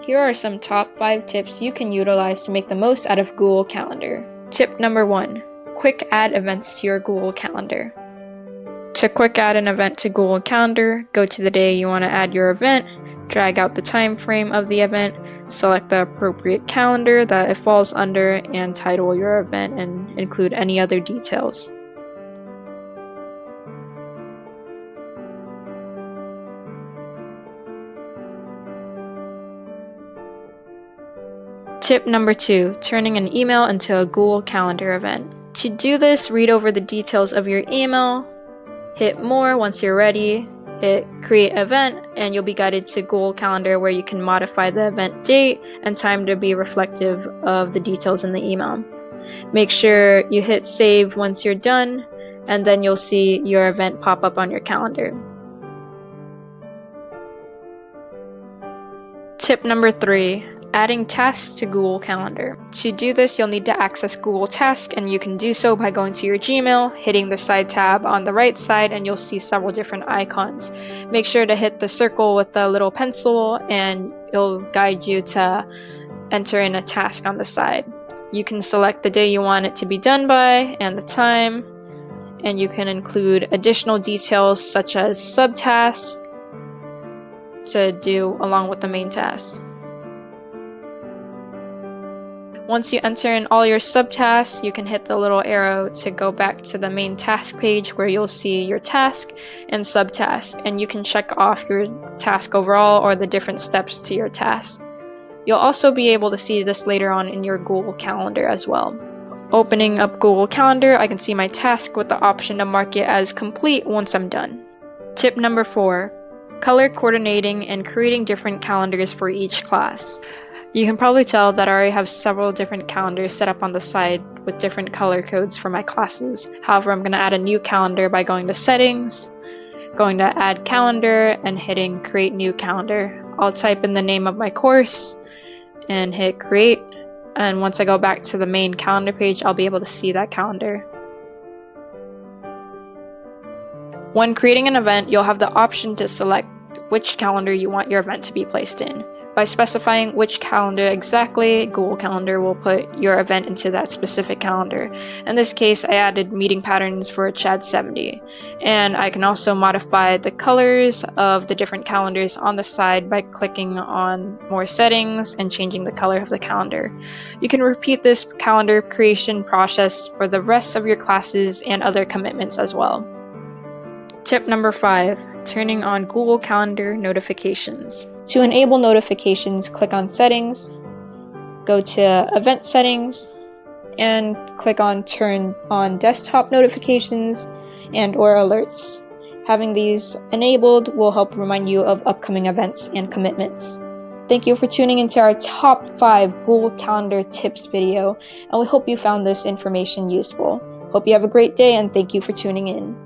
Here are some top 5 tips you can utilize to make the most out of Google Calendar. Tip number 1. Quick add events to your Google Calendar. To quick add an event to Google Calendar, go to the day you want to add your event, drag out the time frame of the event, select the appropriate calendar that it falls under, and title your event and include any other details. Tip number 2. Turning an email into a Google Calendar event. To do this, read over the details of your email, hit more once you're ready, hit create event, and you'll be guided to Google Calendar where you can modify the event date and time to be reflective of the details in the email. Make sure you hit save once you're done, and then you'll see your event pop up on your calendar. Tip number 3. Adding tasks to Google Calendar. To do this, you'll need to access Google Tasks, and you can do so by going to your Gmail, hitting the side tab on the right side, and you'll see several different icons. Make sure to hit the circle with the little pencil, and it'll guide you to enter in a task on the side. You can select the day you want it to be done by and the time, and you can include additional details such as subtasks to do along with the main task. Once you enter in all your subtasks, you can hit the little arrow to go back to the main task page where you'll see your task and subtask, and you can check off your task overall or the different steps to your task. You'll also be able to see this later on in your Google Calendar as well. Opening up Google Calendar, I can see my task with the option to mark it as complete once I'm done. Tip number 4. Color coordinating and creating different calendars for each class. You can probably tell that I already have several different calendars set up on the side with different color codes for my classes. However, I'm going to add a new calendar by going to Settings, going to Add Calendar, and hitting Create New Calendar. I'll type in the name of my course and hit Create, and once I go back to the main calendar page, I'll be able to see that calendar. When creating an event, you'll have the option to select which calendar you want your event to be placed in. By specifying which calendar exactly, Google Calendar will put your event into that specific calendar. In this case, I added meeting patterns for Chad 70, and I can also modify the colors of the different calendars on the side by clicking on more settings and changing the color of the calendar. You can repeat this calendar creation process for the rest of your classes and other commitments as well. Tip number 5. Turning on Google Calendar notifications. To enable notifications, click on Settings, go to Event Settings, and click on Turn on Desktop Notifications and/or Alerts. Having these enabled will help remind you of upcoming events and commitments. Thank you for tuning into our top 5 Google Calendar tips video, and we hope you found this information useful. Hope you have a great day, and thank you for tuning in.